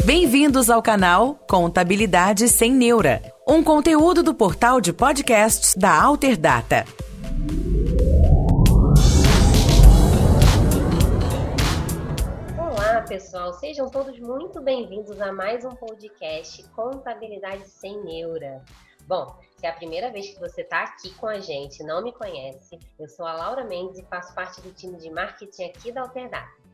Bem-vindos ao canal Contabilidade Sem Neura, um conteúdo do portal de podcasts da Alterdata. Olá, pessoal, sejam todos muito bem-vindos a mais um podcast Contabilidade Sem Neura. Bom, se é a primeira vez que você está aqui com a gente e não me conhece, eu sou a Laura Mendes e faço parte do time de marketing aqui da Alterdata.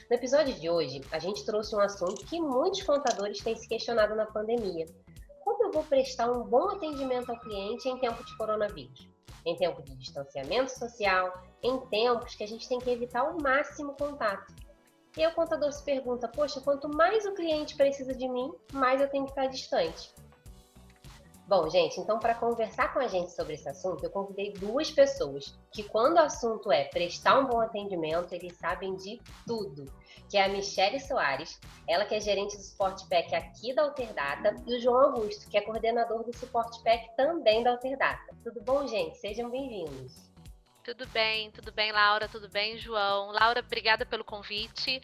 No episódio de hoje, a gente trouxe um assunto que muitos contadores têm se questionado na pandemia. Como eu vou prestar um bom atendimento ao cliente em tempo de coronavírus? Em tempo de distanciamento social, em tempos que a gente tem que evitar ao máximo contato. E aí o contador se pergunta, poxa, quanto mais o cliente precisa de mim, mais eu tenho que estar distante. Bom, gente, então para conversar com a gente sobre esse assunto, eu convidei duas pessoas que, quando o assunto é prestar um bom atendimento, eles sabem de tudo, que é a Michele Soares, ela que é gerente do Suporte PEC aqui da Alterdata, e o João Augusto, que é coordenador do Suporte PEC também da Alterdata. Tudo bom, gente? Sejam bem-vindos. Tudo bem, Laura, tudo bem, João? Laura, obrigada pelo convite.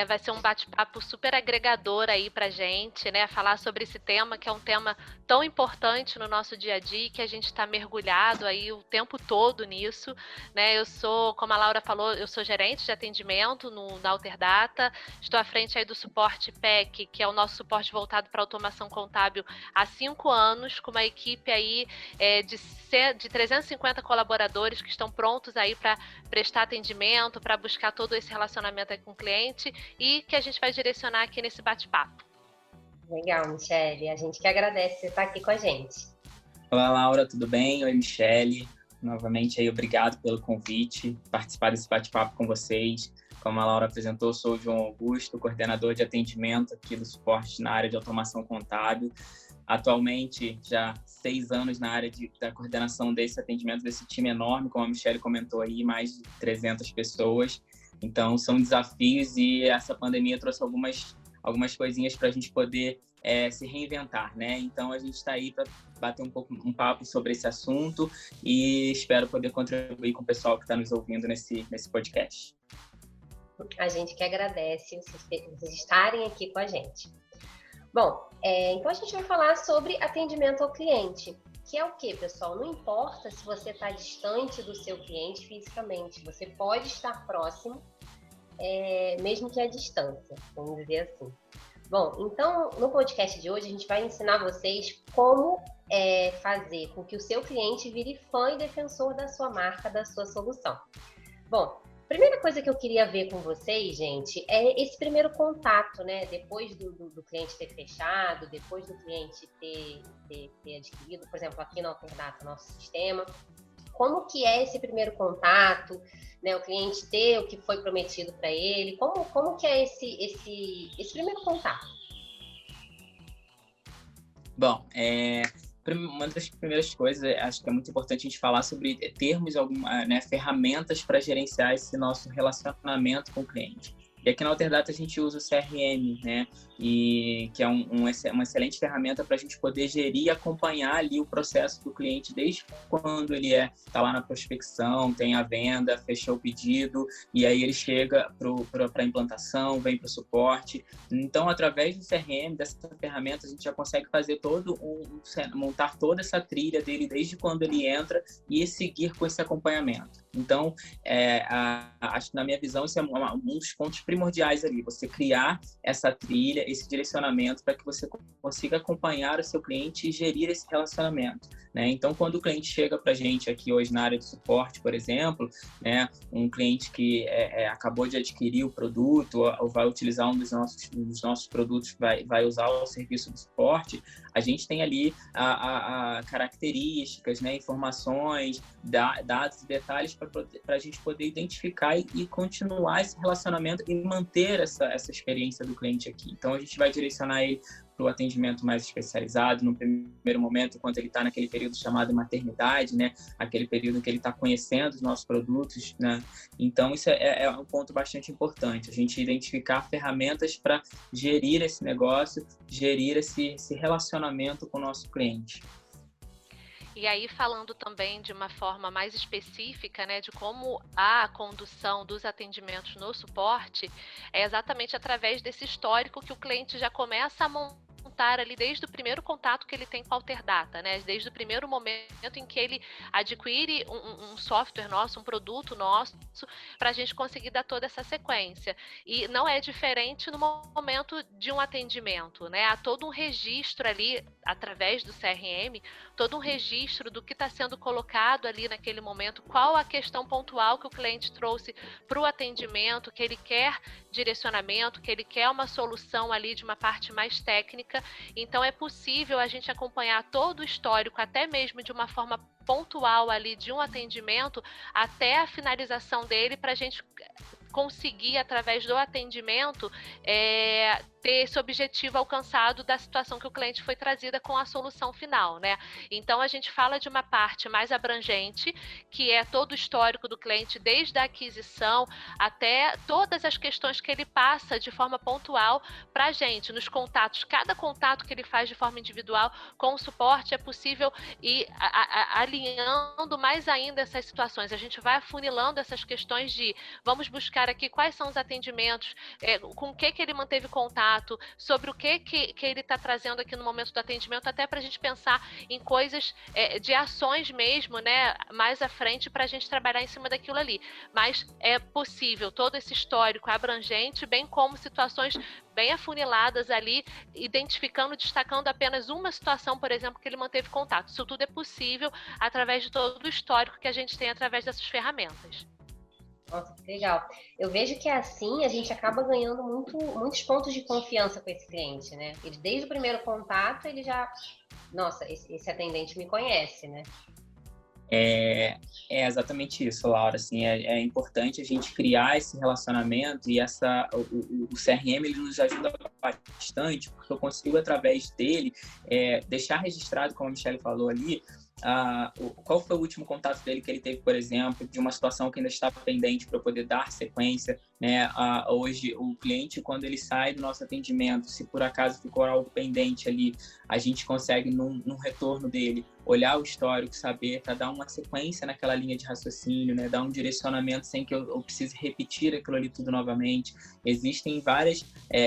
Vai ser um bate-papo super agregador aí pra gente, né? Falar sobre esse tema, que é um tema tão importante no nosso dia a dia, que a gente está mergulhado aí o tempo todo nisso, né? Eu sou, como a Laura falou, eu sou gerente de atendimento na Alterdata, estou à frente aí do Suporte PEC, que é o nosso suporte voltado para automação contábil há 5 anos, com uma equipe aí de 350 colaboradores que estão prontos aí para prestar atendimento, para buscar todo esse relacionamento aí com o cliente e que a gente vai direcionar aqui nesse bate-papo. Legal, Michele. A gente que agradece você estar aqui com a gente. Olá, Laura, tudo bem? Oi, Michele. Novamente aí, obrigado pelo convite, participar desse bate-papo com vocês. Como a Laura apresentou, sou o João Augusto, coordenador de atendimento aqui do suporte na área de automação contábil. Atualmente, já 6 anos na área da coordenação desse atendimento, desse time enorme, como a Michele comentou aí, mais de 300 pessoas. Então, são desafios e essa pandemia trouxe algumas coisinhas para a gente poder se reinventar, né? Então, a gente está aí para bater um papo sobre esse assunto e espero poder contribuir com o pessoal que está nos ouvindo nesse podcast. A gente que agradece vocês estarem aqui com a gente. Bom, então a gente vai falar sobre atendimento ao cliente, que é o quê, pessoal? Não importa se você está distante do seu cliente fisicamente, você pode estar próximo, mesmo que à distância, vamos dizer assim. Bom, então no podcast de hoje a gente vai ensinar vocês como fazer com que o seu cliente vire fã e defensor da sua marca, da sua solução. Bom, primeira coisa que eu queria ver com vocês, gente, é esse primeiro contato, né? Depois do cliente ter fechado, depois do cliente ter adquirido, por exemplo, aqui na Alterdata, nosso sistema. Como que é esse primeiro contato, né? O cliente ter o que foi prometido para ele, como que é esse primeiro contato? Bom, uma das primeiras coisas, acho que é muito importante a gente falar sobre termos ferramentas para gerenciar esse nosso relacionamento com o cliente. E aqui na Alterdata a gente usa o CRM, né? E que é uma excelente ferramenta para a gente poder gerir e acompanhar ali o processo do cliente desde quando ele está lá na prospecção, tem a venda, fechou o pedido, e aí ele chega para a implantação, vem para o suporte. Então, através do CRM, dessa ferramenta, a gente já consegue fazer montar toda essa trilha dele desde quando ele entra e seguir com esse acompanhamento. Então, acho que na minha visão, isso é um dos pontos primordiais ali, você criar essa trilha, esse direcionamento para que você consiga acompanhar o seu cliente e gerir esse relacionamento, né? Então, quando o cliente chega para a gente aqui hoje na área de suporte, por exemplo, né, um cliente que acabou de adquirir o produto ou vai utilizar um dos nossos produtos, vai usar o serviço do suporte, a gente tem ali características, né, informações, dados e detalhes para a gente poder identificar e continuar esse relacionamento e manter essa experiência do cliente aqui. Então, a gente vai direcionar ele para o atendimento mais especializado no primeiro momento, enquanto ele está naquele período chamado maternidade, né? Aquele período em que ele está conhecendo os nossos produtos, né? Então, isso é um ponto bastante importante, a gente identificar ferramentas para gerir esse negócio, gerir esse relacionamento com o nosso cliente. E aí, falando também de uma forma mais específica, né, de como a condução dos atendimentos no suporte, é exatamente através desse histórico que o cliente já começa a montar ali desde o primeiro contato que ele tem com a Alterdata, né? Desde o primeiro momento em que ele adquire um software nosso, um produto nosso, para a gente conseguir dar toda essa sequência. E não é diferente no momento de um atendimento, né? Há todo um registro ali, através do CRM, todo um registro do que está sendo colocado ali naquele momento, qual a questão pontual que o cliente trouxe para o atendimento, que ele quer direcionamento, que ele quer uma solução ali de uma parte mais técnica. Então é possível a gente acompanhar todo o histórico, até mesmo de uma forma pontual ali de um atendimento até a finalização dele, para a gente conseguir, através do atendimento, ter esse objetivo alcançado da situação que o cliente foi trazida com a solução final, né? Então, a gente fala de uma parte mais abrangente, que é todo o histórico do cliente, desde a aquisição até todas as questões que ele passa de forma pontual para a gente, nos contatos. Cada contato que ele faz de forma individual com o suporte é possível ir alinhando mais ainda essas situações. A gente vai afunilando essas questões de, vamos buscar aqui quais são os atendimentos, com o que ele manteve contato, sobre o que ele está trazendo aqui no momento do atendimento, até para a gente pensar em coisas de ações mesmo, né, mais à frente, para a gente trabalhar em cima daquilo ali. Mas é possível todo esse histórico abrangente, bem como situações bem afuniladas ali, identificando, destacando apenas uma situação, por exemplo, que ele manteve contato. Isso tudo é possível através de todo o histórico que a gente tem através dessas ferramentas. Nossa, que legal. Eu vejo que assim a gente acaba ganhando muitos pontos de confiança com esse cliente, né? Ele, desde o primeiro contato, ele já... Nossa, esse atendente me conhece, né? É exatamente isso, Laura. Assim, é importante a gente criar esse relacionamento e o CRM ele nos ajuda bastante, porque eu consigo, através dele, deixar registrado, como a Michelle falou ali, qual foi o último contato dele que ele teve, por exemplo, de uma situação que ainda estava pendente para eu poder dar sequência, né? Hoje, o cliente, quando ele sai do nosso atendimento, se por acaso ficou algo pendente ali, a gente consegue, num retorno dele, olhar o histórico, saber, para dar uma sequência naquela linha de raciocínio, né? Dar um direcionamento sem que eu precise repetir aquilo ali tudo novamente. Existem várias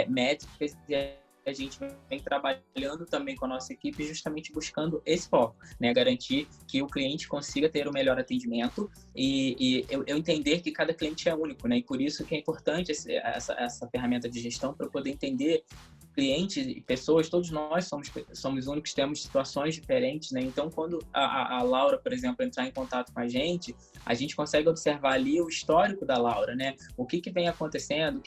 métricas a gente vem trabalhando também com a nossa equipe justamente buscando esse foco, né? Garantir que o cliente consiga ter o melhor atendimento e eu entender que cada cliente é único, né? E por isso que é importante essa ferramenta de gestão, para poder entender clientes e pessoas, todos nós somos únicos, temos situações diferentes, né? Então, quando a Laura, por exemplo, entrar em contato com a gente consegue observar ali o histórico da Laura, né? O que vem acontecendo,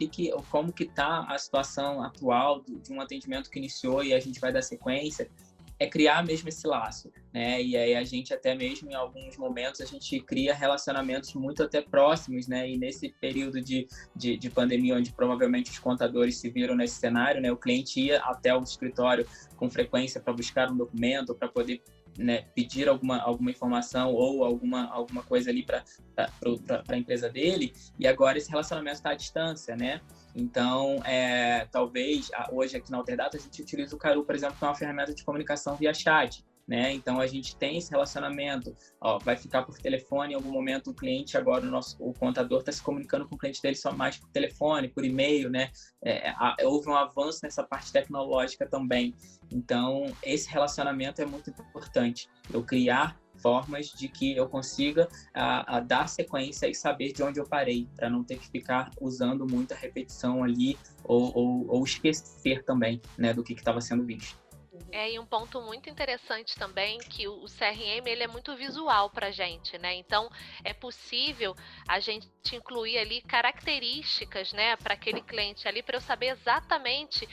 como que tá a situação atual de um atendimento que iniciou e a gente vai dar sequência. É criar mesmo esse laço, né? E aí a gente até mesmo, em alguns momentos, a gente cria relacionamentos muito até próximos, né? E nesse período de pandemia, onde provavelmente os contadores se viram nesse cenário, né? O cliente ia até o escritório com frequência para buscar um documento, para poder, né, pedir alguma informação ou alguma coisa ali para a empresa dele, e agora esse relacionamento está à distância, né? Então, talvez, hoje aqui na Alterdata, a gente utiliza o Karu, por exemplo, que é uma ferramenta de comunicação via chat, né? Então, a gente tem esse relacionamento, vai ficar por telefone, em algum momento o cliente, agora o contador está se comunicando com o cliente dele só mais por telefone, por e-mail, né? Houve um avanço nessa parte tecnológica também. Então, esse relacionamento é muito importante. Eu criar formas de que eu consiga dar sequência e saber de onde eu parei, para não ter que ficar usando muita repetição ali ou esquecer também, né, do que estava sendo visto. E um ponto muito interessante também, que o CRM ele é muito visual para a gente, né? Então, é possível a gente incluir ali características, né, para aquele cliente ali, para eu saber exatamente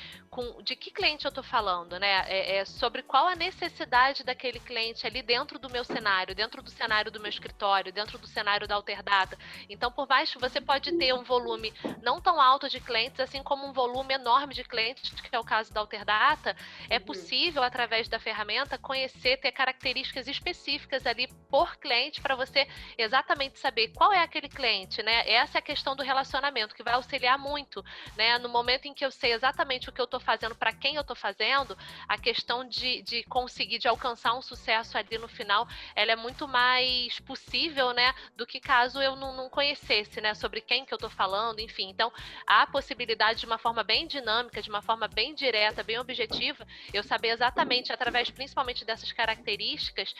de que cliente eu estou falando, né? Sobre qual a necessidade daquele cliente ali dentro do meu cenário, dentro do cenário do meu escritório, dentro do cenário da Alterdata. Então, por mais que você pode ter um volume não tão alto de clientes, assim como um volume enorme de clientes, que é o caso da Alterdata, é possível, através da ferramenta, conhecer, ter características específicas ali por cliente para você exatamente saber qual é aquele cliente, né? Essa é a questão do relacionamento, que vai auxiliar muito, né? No momento em que eu sei exatamente o que eu estou fazendo, para quem eu estou fazendo, a questão de conseguir, de alcançar um sucesso ali no final, ela é muito mais possível, né? Do que caso eu não conhecesse, né? Sobre quem que eu estou falando, enfim. Então, há a possibilidade de uma forma bem dinâmica, de uma forma bem direta, bem objetiva, eu saber exatamente, através principalmente dessas características,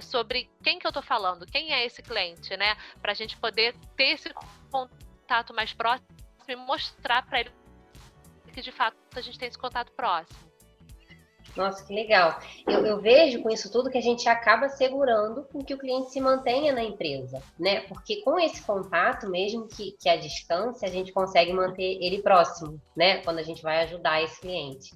sobre quem que eu estou falando, quem é esse cliente, né? Para a gente poder ter esse contato mais próximo e mostrar para ele que de fato a gente tem esse contato próximo. Nossa, que legal. Eu vejo com isso tudo que a gente acaba segurando com que o cliente se mantenha na empresa, né? Porque com esse contato, mesmo que à distância, a gente consegue manter ele próximo, né? Quando a gente vai ajudar esse cliente.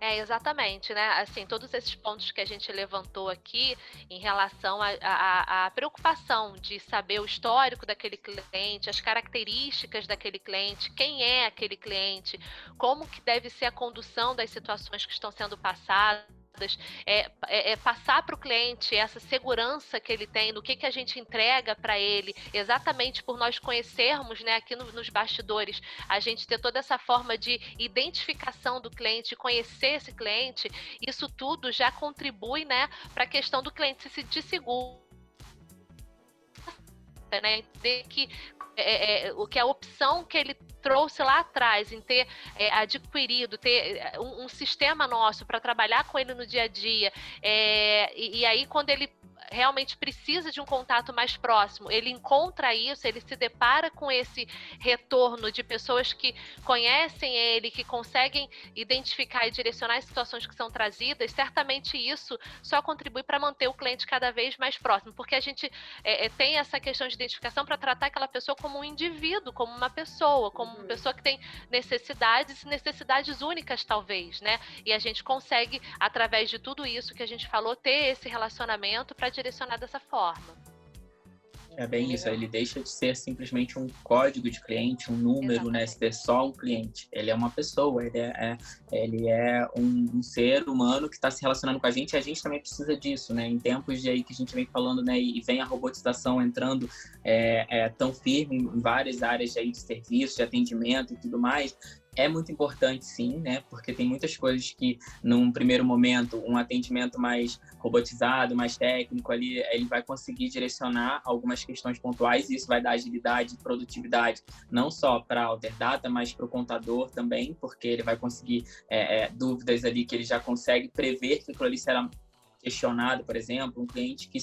Exatamente, né? Assim, todos esses pontos que a gente levantou aqui em relação à preocupação de saber o histórico daquele cliente, as características daquele cliente, quem é aquele cliente, como que deve ser a condução das situações que estão sendo passadas, passar para o cliente essa segurança que ele tem, do que a gente entrega para ele, exatamente por nós conhecermos, né, aqui nos bastidores, a gente ter toda essa forma de identificação do cliente, conhecer esse cliente, isso tudo já contribui, né, para a questão do cliente se sentir seguro, né, entender que o que a opção que ele trouxe lá atrás, em ter adquirido, ter um sistema nosso para trabalhar com ele no dia a dia, e aí quando ele realmente precisa de um contato mais próximo, ele encontra isso, ele se depara com esse retorno de pessoas que conhecem ele, que conseguem identificar e direcionar as situações que são trazidas, certamente isso só contribui para manter o cliente cada vez mais próximo, porque a gente tem essa questão de identificação para tratar aquela pessoa como um indivíduo, como uma pessoa, como uma pessoa que tem necessidades únicas, talvez, né? E a gente consegue, através de tudo isso que a gente falou, ter esse relacionamento para direcionar dessa forma. É bem isso, ele deixa de ser simplesmente um código de cliente, um número, né? Ser só um cliente. Ele é uma pessoa, ele é um ser humano que está se relacionando com a gente, e a gente também precisa disso, né? Em tempos de aí que a gente vem falando, né? E vem a robotização entrando tão firme em várias áreas aí de serviço, de atendimento e tudo mais. É muito importante, sim, né? Porque tem muitas coisas que, num primeiro momento, um atendimento mais robotizado, mais técnico ali, ele vai conseguir direcionar algumas questões pontuais, e isso vai dar agilidade e produtividade, não só para a Alterdata, mas para o contador também, porque ele vai conseguir dúvidas ali que ele já consegue prever que aquilo ali será questionado, por exemplo, um cliente que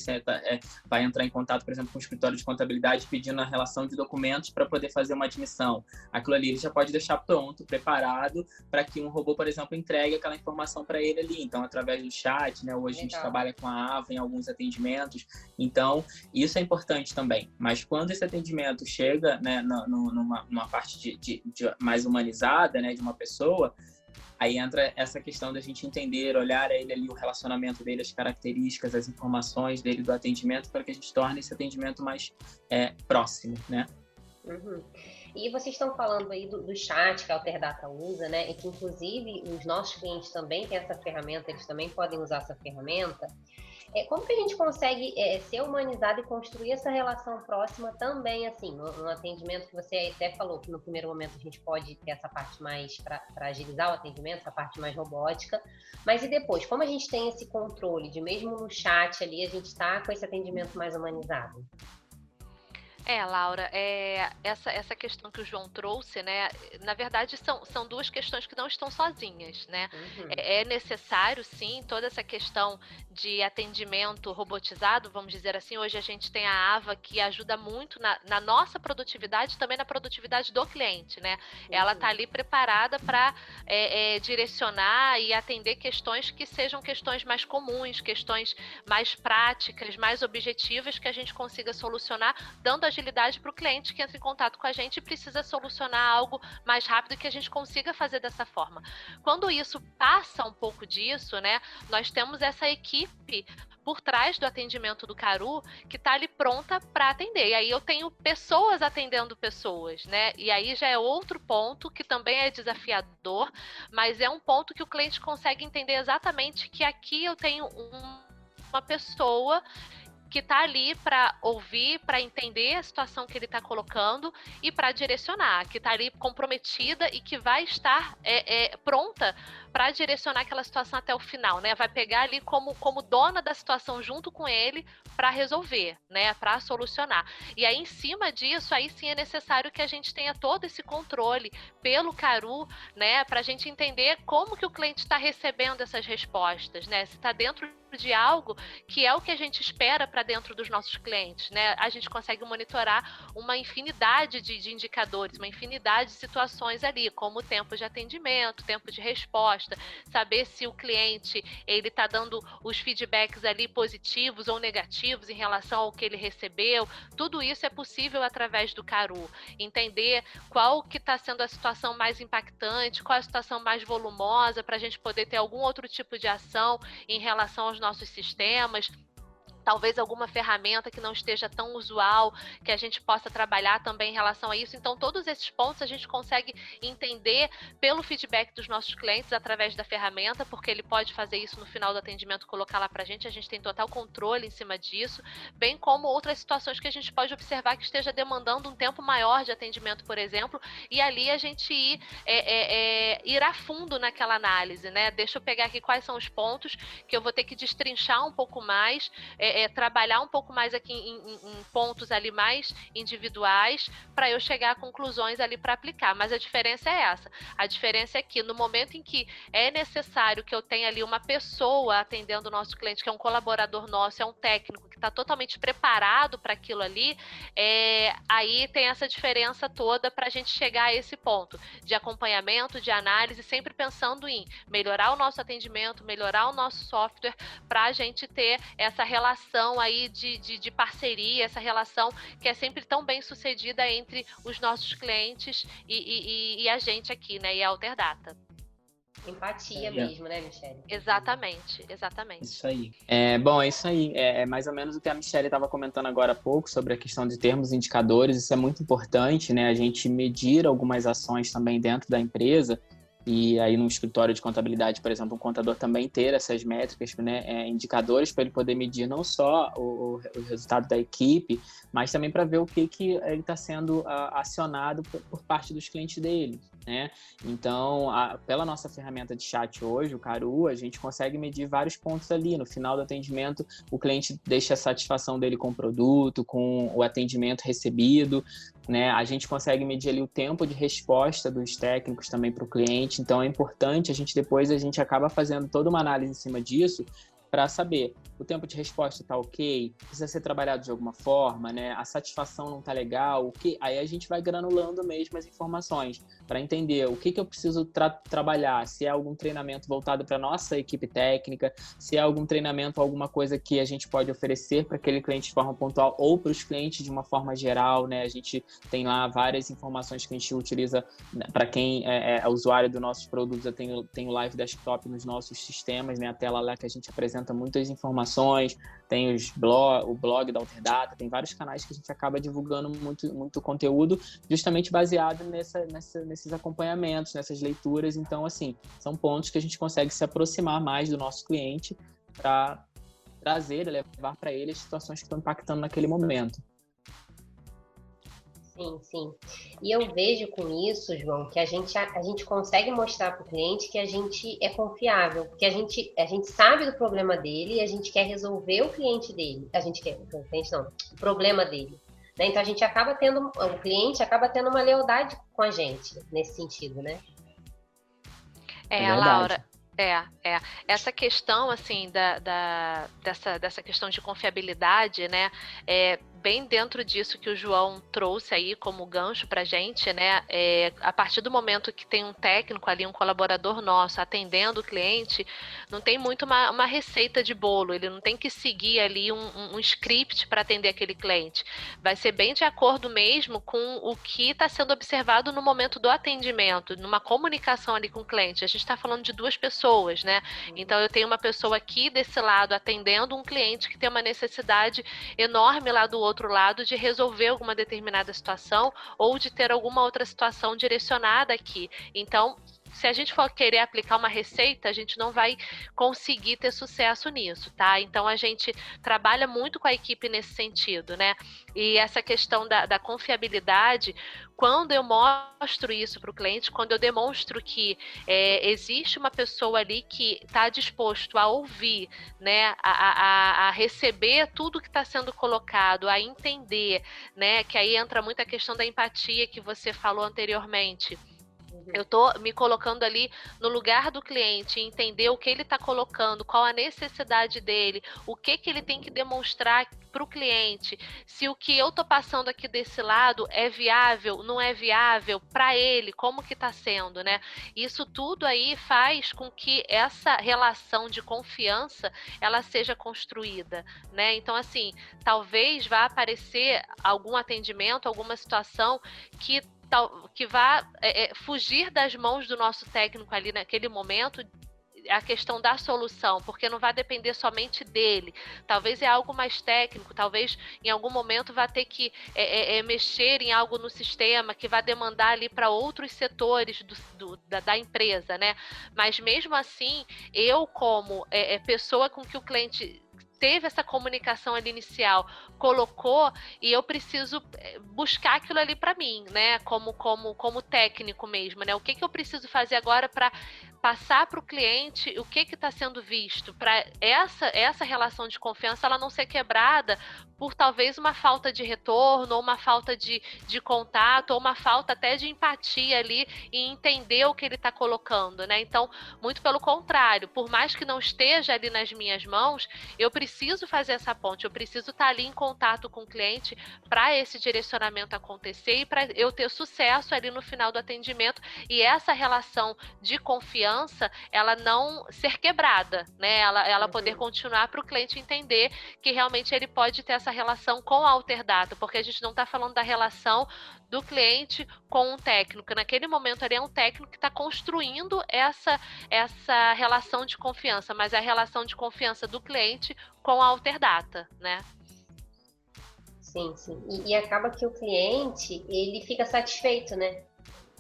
vai entrar em contato, por exemplo, com o escritório de contabilidade pedindo a relação de documentos para poder fazer uma admissão. Aquilo ali ele já pode deixar pronto, preparado, para que um robô, por exemplo, entregue aquela informação para ele ali. Então, através do chat, né? Hoje a gente trabalha com a Ava em alguns atendimentos. Então, isso é importante também. Mas quando esse atendimento chega, né, numa parte de mais humanizada, né, de uma pessoa, aí entra essa questão da gente entender, olhar ele ali, o relacionamento dele, as características, as informações dele do atendimento, para que a gente torne esse atendimento mais próximo, né? Uhum. E vocês estão falando aí do chat que a Alterdata usa, né? E que, inclusive, os nossos clientes também têm essa ferramenta, eles também podem usar essa ferramenta. Como que a gente consegue ser humanizado e construir essa relação próxima também, assim, no atendimento que você até falou, que no primeiro momento a gente pode ter essa parte mais para agilizar o atendimento, essa parte mais robótica, mas e depois, como a gente tem esse controle de mesmo no chat ali, a gente está com esse atendimento mais humanizado? Laura, essa questão que o João trouxe, né? Na verdade, são duas questões que não estão sozinhas, né? Uhum. É necessário, sim, toda essa questão de atendimento robotizado, vamos dizer assim. Hoje a gente tem a Ava, que ajuda muito na nossa produtividade e também na produtividade do cliente, né? Ela está ali preparada para direcionar e atender questões que sejam questões mais comuns, questões mais práticas, mais objetivas, que a gente consiga solucionar, dando agilidade para o cliente que entra em contato com a gente e precisa solucionar algo mais rápido, e que a gente consiga fazer dessa forma. Quando isso passa um pouco disso, né, nós temos essa equipe por trás do atendimento do Caru, que está ali pronta para atender. E aí eu tenho pessoas atendendo pessoas, né? E aí já é outro ponto que também é desafiador, mas é um ponto que o cliente consegue entender exatamente que aqui eu tenho uma uma pessoa que está ali para ouvir, para entender a situação que ele está colocando e para direcionar, que está ali comprometida e que vai estar pronta para direcionar aquela situação até o final, né? Vai pegar ali como dona da situação junto com ele para resolver, né? Para solucionar. E aí, em cima disso, aí sim é necessário que a gente tenha todo esse controle pelo Caru, né? Para a gente entender como que o cliente está recebendo essas respostas, né? Se está dentro de algo que é o que a gente espera para dentro dos nossos clientes, né? A gente consegue monitorar uma infinidade de indicadores, uma infinidade de situações ali, como o tempo de atendimento, tempo de resposta, saber se o cliente ele está dando os feedbacks ali positivos ou negativos em relação ao que ele recebeu. Tudo isso é possível através do Caru. Entender qual que está sendo a situação mais impactante, qual a situação mais volumosa, para a gente poder ter algum outro tipo de ação em relação aos nossos sistemas. Talvez alguma ferramenta que não esteja tão usual, que a gente possa trabalhar também em relação a isso. Então, todos esses pontos a gente consegue entender pelo feedback dos nossos clientes através da ferramenta, porque ele pode fazer isso no final do atendimento, colocar lá para a gente tem total controle em cima disso, bem como outras situações que a gente pode observar que esteja demandando um tempo maior de atendimento, por exemplo, e ali a gente ir a fundo naquela análise, né? Deixa eu pegar aqui quais são os pontos que eu vou ter que destrinchar um pouco mais, trabalhar um pouco mais aqui em pontos ali mais individuais para eu chegar a conclusões ali para aplicar. Mas a diferença é essa. A diferença é que no momento em que é necessário que eu tenha ali uma pessoa atendendo o nosso cliente, que é um colaborador nosso, é um técnico que está totalmente preparado para aquilo ali, aí tem essa diferença toda para a gente chegar a esse ponto de acompanhamento, de análise, sempre pensando em melhorar o nosso atendimento, melhorar o nosso software, para a gente ter essa relação aí de parceria, essa relação que é sempre tão bem sucedida entre os nossos clientes e a gente aqui, né? E a Alterdata. Empatia mesmo, né, Michele? Exatamente. Isso aí. Bom, é isso aí. É mais ou menos o que a Michele estava comentando agora há pouco sobre a questão de termos indicadores. Isso é muito importante, né? A gente medir algumas ações também dentro da empresa. E aí no escritório de contabilidade, por exemplo, o contador também ter essas métricas, né, indicadores para ele poder medir não só o resultado da equipe, mas também para ver o que ele está sendo acionado por parte dos clientes dele, né? Então, pela nossa ferramenta de chat hoje, o Caru, a gente consegue medir vários pontos ali. No final do atendimento, o cliente deixa a satisfação dele com o produto, com o atendimento recebido, né? A gente consegue medir ali o tempo de resposta dos técnicos também para o cliente. Então é importante, depois a gente acaba fazendo toda uma análise em cima disso para saber o tempo de resposta está ok, precisa ser trabalhado de alguma forma, né? A satisfação não está legal, aí a gente vai granulando mesmo as informações para entender o que eu preciso trabalhar, se é algum treinamento voltado para nossa equipe técnica, se é algum treinamento, alguma coisa que a gente pode oferecer para aquele cliente de forma pontual ou para os clientes de uma forma geral, né? A gente tem lá várias informações que a gente utiliza para quem é usuário dos nossos produtos. Eu tenho Live Desktop nos nossos sistemas, né? A tela lá que a gente apresenta muitas informações, tem o blog da Alterdata, tem vários canais que a gente acaba divulgando muito conteúdo justamente baseado nesses acompanhamentos, nessas leituras. Então, assim, são pontos que a gente consegue se aproximar mais do nosso cliente para levar para ele as situações que estão impactando naquele momento. Sim. E eu vejo com isso, João, que a gente consegue mostrar para o cliente que a gente é confiável, porque a gente sabe do problema dele e a gente quer resolver o cliente dele. O problema dele. Né? Então o cliente acaba tendo uma lealdade com a gente nesse sentido, né? Laura. Essa questão, assim, dessa questão de confiabilidade, né, bem dentro disso que o João trouxe aí como gancho pra gente, né, a partir do momento que tem um técnico ali, um colaborador nosso atendendo o cliente, não tem muito uma receita de bolo, ele não tem que seguir ali um script para atender aquele cliente, vai ser bem de acordo mesmo com o que está sendo observado no momento do atendimento, numa comunicação ali com o cliente. A gente está falando de duas pessoas, né? Então eu tenho uma pessoa aqui desse lado atendendo um cliente que tem uma necessidade enorme lá do outro lado de resolver alguma determinada situação ou de ter alguma outra situação direcionada aqui. Então, se a gente for querer aplicar uma receita, a gente não vai conseguir ter sucesso nisso, tá? Então a gente trabalha muito com a equipe nesse sentido, né? E essa questão da confiabilidade, quando eu mostro isso para o cliente, quando eu demonstro que existe uma pessoa ali que está disposto a ouvir, né, a receber tudo que está sendo colocado, a entender, né, que aí entra muito a questão da empatia que você falou anteriormente. Eu estou me colocando ali no lugar do cliente, entender o que ele está colocando, qual a necessidade dele, o que ele tem que demonstrar para o cliente, se o que eu estou passando aqui desse lado é viável, não é viável para ele, como que está sendo, né? Isso tudo aí faz com que essa relação de confiança ela seja construída, né? Então, assim, talvez vá aparecer algum atendimento, alguma situação que vá fugir das mãos do nosso técnico ali naquele momento, a questão da solução, porque não vai depender somente dele. Talvez é algo mais técnico, talvez em algum momento vai ter que mexer em algo no sistema que vai demandar ali para outros setores da empresa, né? Mas mesmo assim, eu como pessoa com que o cliente teve essa comunicação ali inicial, colocou, e eu preciso buscar aquilo ali para mim, né? Como técnico mesmo, né? O que eu preciso fazer agora para passar para o cliente o que está sendo visto, para essa relação de confiança ela não ser quebrada por talvez uma falta de retorno, ou uma falta de contato, ou uma falta até de empatia ali e entender o que ele está colocando, né? Então, muito pelo contrário, por mais que não esteja ali nas minhas mãos, eu preciso fazer essa ponte, eu preciso estar ali em contato com o cliente para esse direcionamento acontecer e para eu ter sucesso ali no final do atendimento e essa relação de confiança, ela não ser quebrada, né? Ela poder continuar para o cliente entender que realmente ele pode ter essa relação com a Alterdata, porque a gente não está falando da relação do cliente com um técnico. Naquele momento ali é um técnico que está construindo essa relação de confiança, mas é a relação de confiança do cliente com a Alterdata, né? Sim. E acaba que o cliente, ele fica satisfeito, né?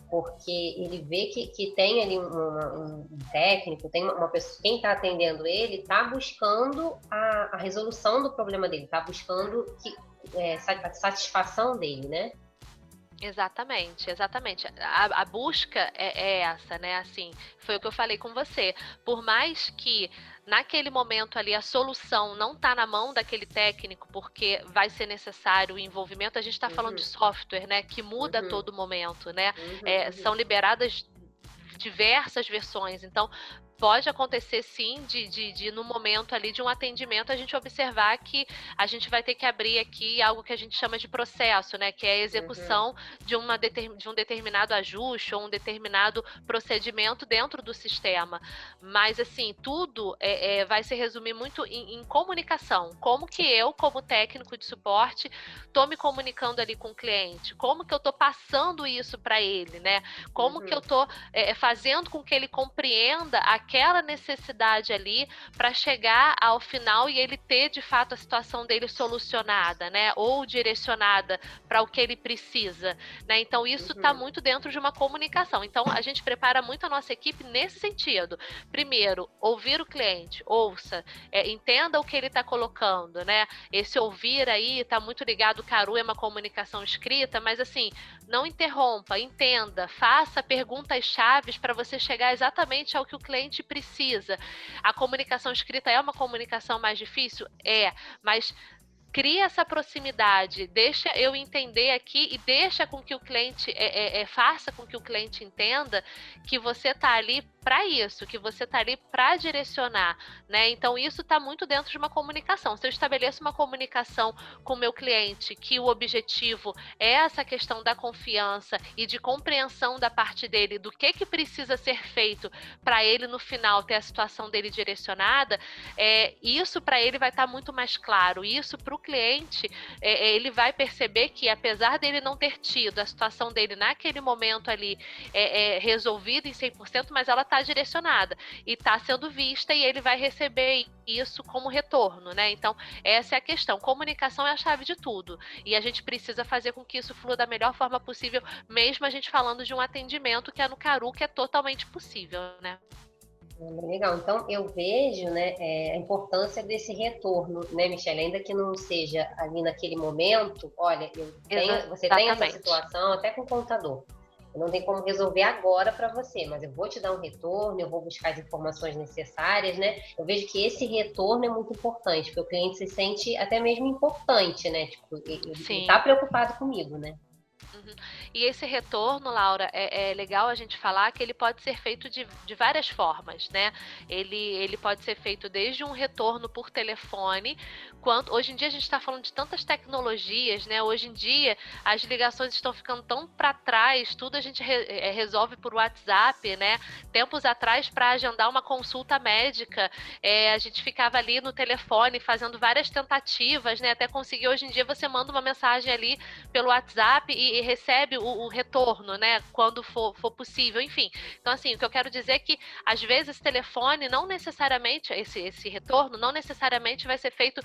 Porque ele vê que tem ali um técnico, tem uma pessoa, quem está atendendo ele está buscando a resolução do problema dele, está buscando a satisfação dele, né? Exatamente. A busca é essa, né? Assim, foi o que eu falei com você. Por mais que naquele momento ali a solução não está na mão daquele técnico, porque vai ser necessário o envolvimento, a gente está falando de software, né? Que muda a todo momento, né? São liberadas diversas versões, então pode acontecer sim de no momento ali de um atendimento a gente observar que a gente vai ter que abrir aqui algo que a gente chama de processo, né? Que é a execução de um determinado ajuste ou um determinado procedimento dentro do sistema. Mas assim, tudo vai se resumir muito em comunicação. Como que eu, como técnico de suporte, estou me comunicando ali com o cliente? Como que eu estou passando isso para ele, né? Como que eu estou fazendo com que ele compreenda aquela necessidade ali para chegar ao final e ele ter de fato a situação dele solucionada, né? Ou direcionada para o que ele precisa, né? Então isso está muito dentro de uma comunicação. Então a gente prepara muito a nossa equipe nesse sentido. Primeiro, ouvir o cliente, ouça, entenda o que ele está colocando, né? Esse ouvir aí está muito ligado, Caru, é uma comunicação escrita, mas assim, não interrompa, entenda, faça perguntas-chave para você chegar exatamente ao que o cliente precisa. A comunicação escrita é uma comunicação mais difícil? Mas cria essa proximidade, deixa eu entender aqui e deixa com que o cliente faça com que o cliente entenda que você está ali para isso, que você está ali para direcionar, né? Então isso está muito dentro de uma comunicação. Se eu estabeleço uma comunicação com o meu cliente, que o objetivo é essa questão da confiança e de compreensão da parte dele, do que precisa ser feito para ele no final ter a situação dele direcionada, isso para ele vai estar muito mais claro. Isso para o cliente, ele vai perceber que, apesar dele não ter tido a situação dele naquele momento ali resolvida em 100%, mas ela está direcionada e está sendo vista, e ele vai receber isso como retorno, né? Então, essa é a questão. Comunicação é a chave de tudo, e a gente precisa fazer com que isso flua da melhor forma possível, mesmo a gente falando de um atendimento que é no Caru, que é totalmente possível, né? Legal, então eu vejo, né, a importância desse retorno, né, Michele, ainda que não seja ali naquele momento. Olha, você tem essa situação até com o contador, eu não tenho como resolver agora para você, mas eu vou te dar um retorno, eu vou buscar as informações necessárias, né? Eu vejo que esse retorno é muito importante, porque o cliente se sente até mesmo importante, né? Tipo, ele está preocupado comigo, né? E esse retorno, Laura, é legal a gente falar que ele pode ser feito de várias formas, né? Ele pode ser feito desde um retorno por telefone, quanto hoje em dia a gente está falando de tantas tecnologias, né? Hoje em dia as ligações estão ficando tão para trás, tudo a gente resolve por WhatsApp, né? Tempos atrás, para agendar uma consulta médica, a gente ficava ali no telefone fazendo várias tentativas, né? Até conseguir. Hoje em dia você manda uma mensagem ali pelo WhatsApp e recebe o retorno, né, quando for possível, enfim. Então, assim, o que eu quero dizer é que, às vezes, esse telefone não necessariamente, esse retorno não necessariamente vai ser feito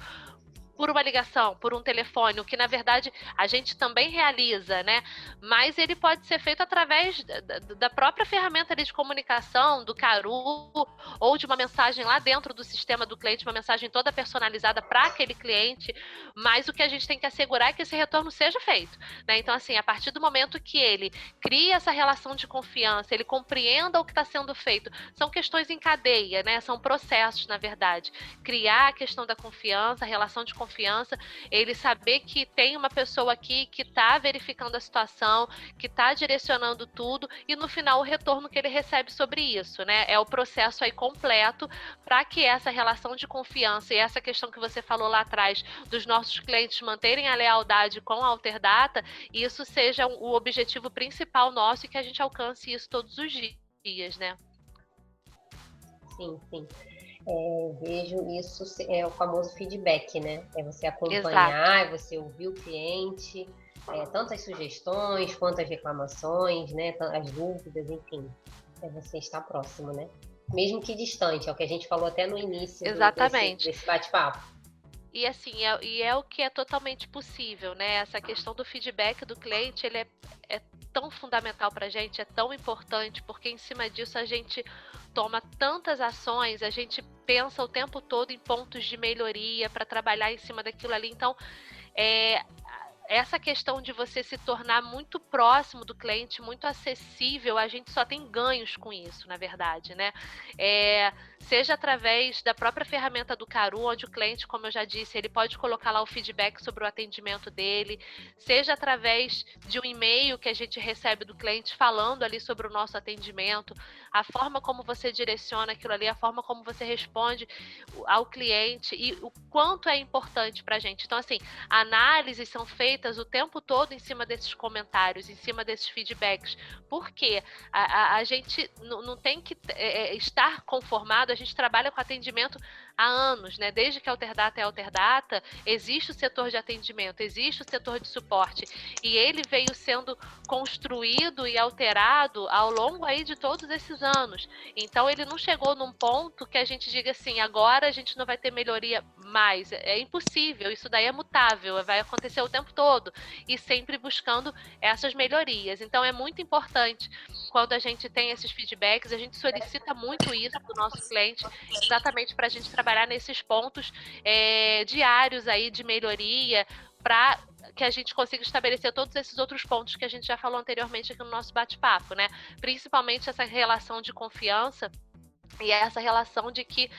por uma ligação, por um telefone, o que na verdade a gente também realiza, né? Mas ele pode ser feito através da própria ferramenta de comunicação, do Caru, ou de uma mensagem lá dentro do sistema do cliente, uma mensagem toda personalizada para aquele cliente. Mas o que a gente tem que assegurar é que esse retorno seja feito, né? Então, assim, a partir do momento que ele cria essa relação de confiança, ele compreenda o que está sendo feito, são questões em cadeia, né? São processos, na verdade. Criar a questão da confiança, a relação de confiança, ele saber que tem uma pessoa aqui que está verificando a situação, que está direcionando tudo, e no final o retorno que ele recebe sobre isso, né? É o processo aí completo para que essa relação de confiança e essa questão que você falou lá atrás dos nossos clientes manterem a lealdade com a Alterdata, isso seja o objetivo principal nosso e que a gente alcance isso todos os dias, né? Sim, sim. Vejo isso, é o famoso feedback, né? É você acompanhar, é você ouvir o cliente, tanto as sugestões quanto as reclamações, né? As dúvidas, enfim. É você estar próximo, né? Mesmo que distante, é o que a gente falou até no início desse bate-papo. E assim, é o que é totalmente possível, né? Essa questão do feedback do cliente, ele é tão fundamental para a gente, é tão importante, porque em cima disso a gente toma tantas ações, a gente pensa o tempo todo em pontos de melhoria para trabalhar em cima daquilo ali. Então, essa questão de você se tornar muito próximo do cliente, muito acessível, a gente só tem ganhos com isso, na verdade, né? Seja através da própria ferramenta do Caru, onde o cliente, como eu já disse, ele pode colocar lá o feedback sobre o atendimento dele, seja através de um e-mail que a gente recebe do cliente falando ali sobre o nosso atendimento, a forma como você direciona aquilo ali, a forma como você responde ao cliente e o quanto é importante para a gente. Então, assim, análises são feitas o tempo todo em cima desses comentários, em cima desses feedbacks, porque a gente não tem que estar conformado. A gente trabalha com atendimento há anos, né? Desde que a Alterdata é Alterdata, existe o setor de atendimento, existe o setor de suporte, e ele veio sendo construído e alterado ao longo aí de todos esses anos. Então ele não chegou num ponto que a gente diga assim, agora a gente não vai ter melhoria mais. É impossível, isso daí é mutável, vai acontecer o tempo todo, e sempre buscando essas melhorias. Então é muito importante, quando a gente tem esses feedbacks, a gente solicita muito isso do nosso cliente, exatamente para a gente trabalhar nesses pontos diários aí de melhoria, para que a gente consiga estabelecer todos esses outros pontos que a gente já falou anteriormente aqui no nosso bate-papo, né? Principalmente essa relação de confiança e essa relação de que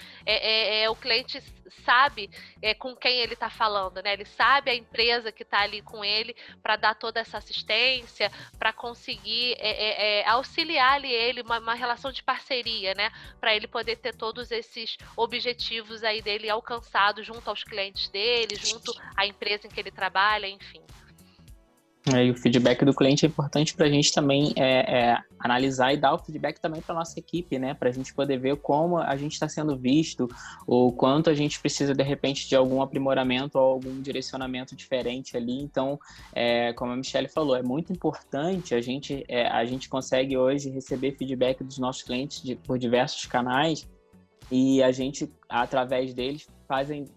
o cliente sabe com quem ele está falando, né? Ele sabe a empresa que está ali com ele para dar toda essa assistência, para conseguir auxiliar ali ele, uma relação de parceria, né? Para ele poder ter todos esses objetivos aí dele alcançados junto aos clientes dele, junto à empresa em que ele trabalha, enfim. E o feedback do cliente é importante para a gente também analisar e dar o feedback também para a nossa equipe, né? Para a gente poder ver como a gente está sendo visto, ou quanto a gente precisa, de repente, de algum aprimoramento ou algum direcionamento diferente ali. Então, como a Michelle falou, é muito importante, a gente consegue hoje receber feedback dos nossos clientes por diversos canais, e a gente, através deles,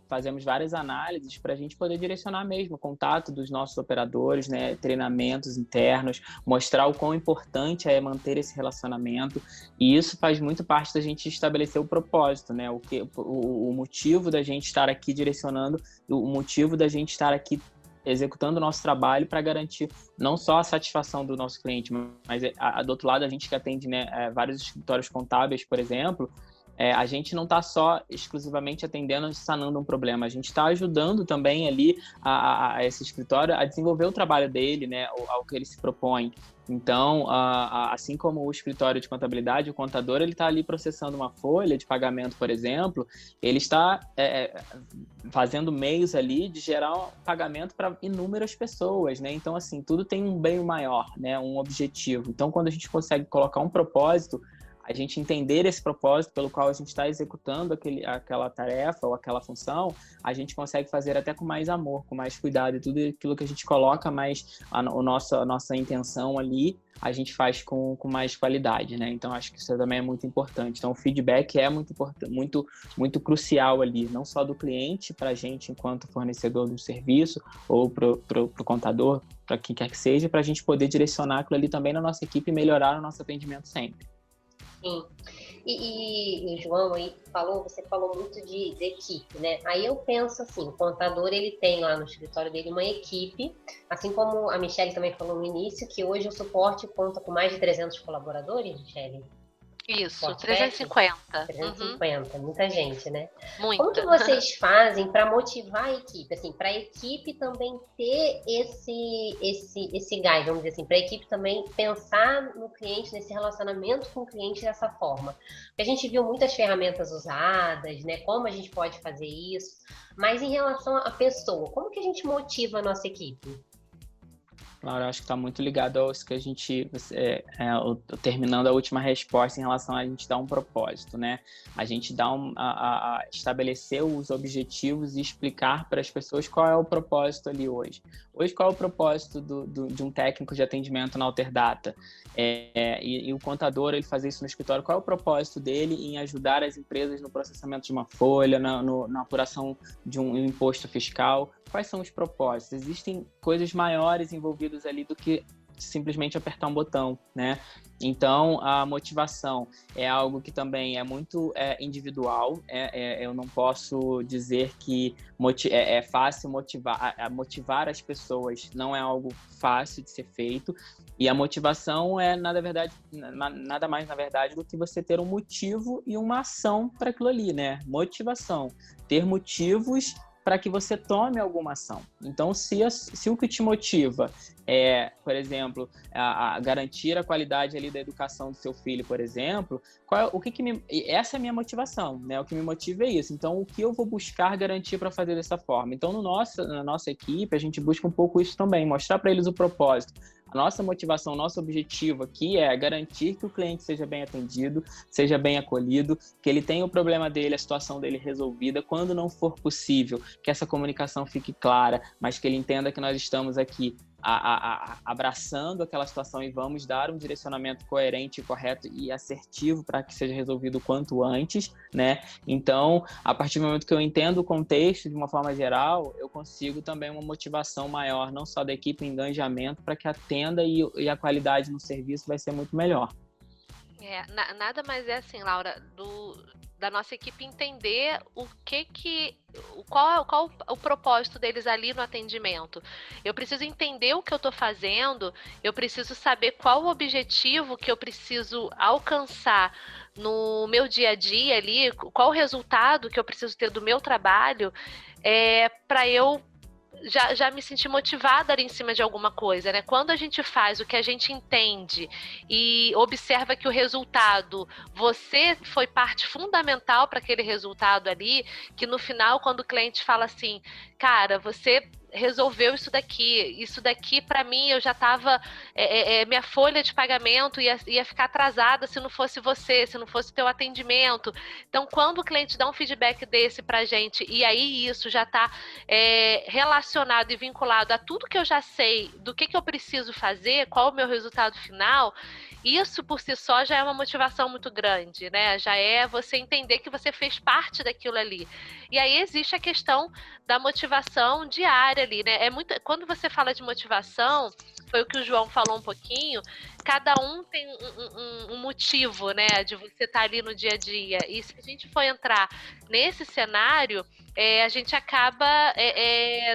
fazemos várias análises para a gente poder direcionar mesmo o contato dos nossos operadores, né, treinamentos internos, mostrar o quão importante é manter esse relacionamento, e isso faz muito parte da gente estabelecer o propósito, né, o motivo da gente estar aqui direcionando, o motivo da gente estar aqui executando o nosso trabalho para garantir não só a satisfação do nosso cliente, mas do outro lado, a gente que atende, né, vários escritórios contábeis, por exemplo, a gente não está só exclusivamente atendendo e sanando um problema, a gente está ajudando também ali a esse escritório a desenvolver o trabalho dele, né, ao que ele se propõe. Então, assim como o escritório de contabilidade, o contador, ele está ali processando uma folha de pagamento, por exemplo, ele está fazendo meios ali de gerar um pagamento para inúmeras pessoas, né? Então, assim, tudo tem um bem maior, né, um objetivo. Então, quando a gente consegue colocar um propósito, a gente entender esse propósito pelo qual a gente está executando aquela tarefa ou aquela função, a gente consegue fazer até com mais amor, com mais cuidado, e tudo aquilo que a gente coloca mais a nossa intenção ali, a gente faz com mais qualidade, né? Então, acho que isso também é muito importante. Então, o feedback é muito importante, muito crucial ali, não só do cliente para a gente enquanto fornecedor do serviço, ou para o contador, para quem quer que seja, para a gente poder direcionar aquilo ali também na nossa equipe e melhorar o nosso atendimento sempre. Sim. E João, aí você falou muito de equipe, né? Aí eu penso assim, o contador, ele tem lá no escritório dele uma equipe, assim como a Michelle também falou no início, que hoje o suporte conta com mais de 300 colaboradores, Michelle? Isso, 350. 350, muita gente, né? Muito. Como que vocês fazem para motivar a equipe? Assim, para a equipe também ter esse gás, vamos dizer assim, para a equipe também pensar no cliente, nesse relacionamento com o cliente dessa forma. Porque a gente viu muitas ferramentas usadas, né? Como a gente pode fazer isso, mas em relação à pessoa, como que a gente motiva a nossa equipe? Laura, acho que está muito ligado ao que a gente, terminando a última resposta em relação a gente dar um propósito, né? A gente dá estabelecer os objetivos e explicar para as pessoas qual é o propósito ali hoje. Hoje, qual é o propósito de um técnico de atendimento na Alterdata? E o contador, ele fazer isso no escritório, qual é o propósito dele em ajudar as empresas no processamento de uma folha, na apuração de um imposto fiscal? Quais são os propósitos? Existem coisas maiores envolvidas ali do que simplesmente apertar um botão, né? Então, a motivação é algo que também é muito individual. Eu não posso dizer que é fácil motivar as pessoas. Não é algo fácil de ser feito. E a motivação é, nada mais, na verdade, do que você ter um motivo e uma ação para aquilo ali, né? Motivação. Ter motivos para que você tome alguma ação. Então, se o que te motiva é, por exemplo, a garantir a qualidade ali da educação do seu filho, por exemplo, essa é a minha motivação, né? O que me motiva é isso. Então, o que eu vou buscar garantir para fazer dessa forma? Então, na nossa equipe, a gente busca um pouco isso também, mostrar para eles o propósito. A nossa motivação, o nosso objetivo aqui é garantir que o cliente seja bem atendido, seja bem acolhido, que ele tenha o problema dele, a situação dele resolvida, quando não for possível, que essa comunicação fique clara, mas que ele entenda que nós estamos aqui abraçando aquela situação e vamos dar um direcionamento coerente, correto e assertivo para que seja resolvido o quanto antes, né? Então, a partir do momento que eu entendo o contexto de uma forma geral, eu consigo também uma motivação maior, não só da equipe, o engajamento, para que atenda e a qualidade no serviço vai ser muito melhor. Nada mais é assim, Laura, da nossa equipe entender qual o propósito deles ali no atendimento. Eu preciso entender o que eu estou fazendo, eu preciso saber qual o objetivo que eu preciso alcançar no meu dia a dia ali, qual o resultado que eu preciso ter do meu trabalho, para eu já me sentir motivada ali em cima de alguma coisa, né? Quando a gente faz o que a gente entende e observa que o resultado, você foi parte fundamental para aquele resultado ali, que no final, quando o cliente fala assim, cara, você resolveu isso daqui para mim eu já estava, minha folha de pagamento ia ficar atrasada se não fosse você, se não fosse teu atendimento. Então, quando o cliente dá um feedback desse para a gente, e aí isso já está relacionado e vinculado a tudo que eu já sei do que eu preciso fazer, qual o meu resultado final, isso por si só já é uma motivação muito grande, né? Já é você entender que você fez parte daquilo ali. E aí existe a questão da motivação diária ali, né? Quando você fala de motivação, foi o que o João falou um pouquinho, cada um tem um motivo, né, de você estar ali no dia a dia. E se a gente for entrar nesse cenário, a gente acaba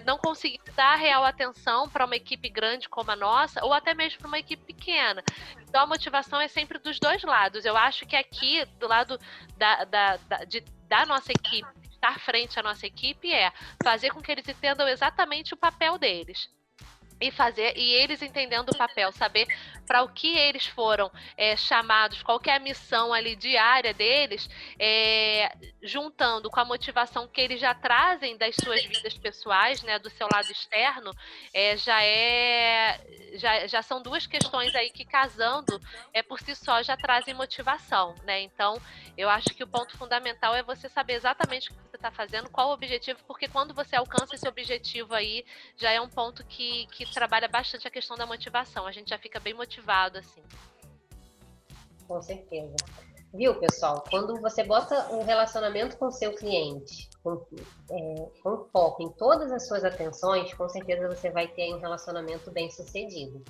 não conseguindo dar real atenção para uma equipe grande como a nossa, ou até mesmo para uma equipe pequena. Então a motivação é sempre dos dois lados. Eu acho que aqui, do lado da nossa equipe, estar frente à nossa equipe é fazer com que eles entendam exatamente o papel deles. E eles entendendo o papel, saber para o que eles foram chamados, qual que é a missão ali diária deles, juntando com a motivação que eles já trazem das suas vidas pessoais, né, do seu lado externo, já são duas questões aí que, casando, por si só já trazem motivação, né? Então, eu acho que o ponto fundamental é você saber exatamente o que você está fazendo, qual o objetivo, porque quando você alcança esse objetivo aí, já é um ponto que trabalha bastante a questão da motivação. A gente já fica bem motivado, assim. Com certeza. Viu, pessoal? Quando você bota um relacionamento com o seu cliente, com foco em todas as suas atenções, com certeza você vai ter um relacionamento bem sucedido.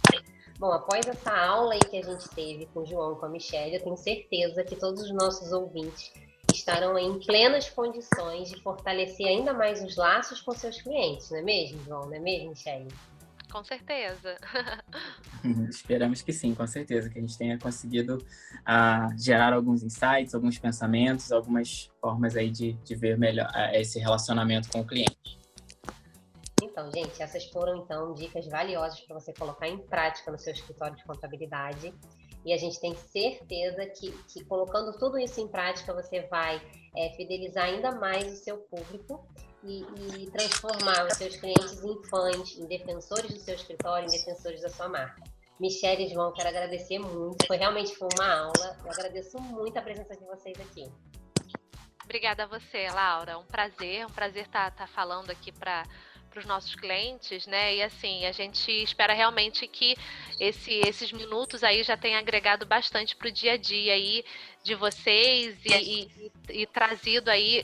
Bom, após essa aula aí que a gente teve com o João, com a Michelle, eu tenho certeza que todos os nossos ouvintes estarão em plenas condições de fortalecer ainda mais os laços com seus clientes, não é mesmo, João? Não é mesmo, Michelle? Com certeza. Esperamos que sim, com certeza, que a gente tenha conseguido gerar alguns insights, alguns pensamentos, algumas formas aí de ver melhor esse relacionamento com o cliente. Então, gente, essas foram, então, dicas valiosas para você colocar em prática no seu escritório de contabilidade. E a gente tem certeza que colocando tudo isso em prática, você vai fidelizar ainda mais o seu público e transformar os seus clientes em fãs, em defensores do seu escritório, em defensores da sua marca. Michelle e João, quero agradecer muito. Realmente foi uma aula. Eu agradeço muito a presença de vocês aqui. Obrigada a você, Laura. Um prazer estar falando aqui para os nossos clientes, né? E assim, a gente espera realmente que esses minutos aí já tenham agregado bastante para o dia a dia aí de vocês e trazido aí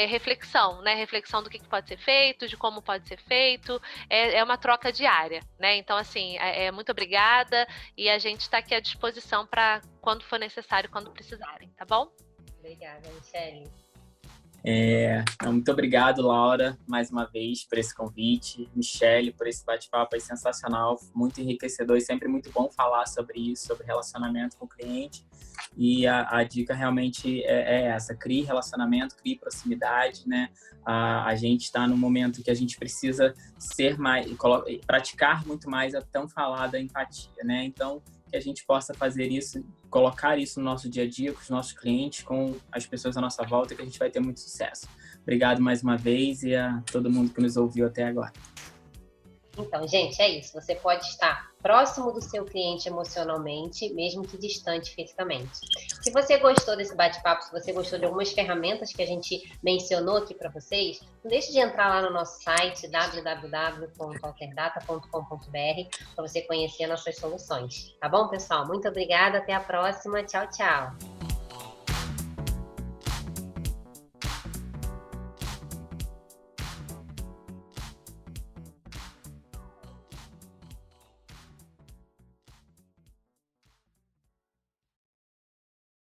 reflexão, né? Reflexão do que pode ser feito, de como pode ser feito. É uma troca diária, né? Então, assim, muito obrigada e a gente está aqui à disposição para quando for necessário, quando precisarem, tá bom? Obrigada, Michelle. Muito obrigado, Laura, mais uma vez por esse convite, Michelle, por esse bate-papo aí sensacional, muito enriquecedor e sempre muito bom falar sobre isso, sobre relacionamento com o cliente. E a dica realmente é essa: crie relacionamento, crie proximidade, né? A gente está num momento que a gente precisa praticar muito mais a tão falada empatia, né? Então, que a gente possa fazer isso, colocar isso no nosso dia a dia, com os nossos clientes, com as pessoas à nossa volta, que a gente vai ter muito sucesso. Obrigado mais uma vez e a todo mundo que nos ouviu até agora. Então, gente, é isso. Você pode estar próximo do seu cliente emocionalmente, mesmo que distante fisicamente. Se você gostou desse bate-papo, se você gostou de algumas ferramentas que a gente mencionou aqui para vocês, não deixe de entrar lá no nosso site www.alterdata.com.br para você conhecer nossas soluções. Tá bom, pessoal? Muito obrigada. Até a próxima. Tchau, tchau.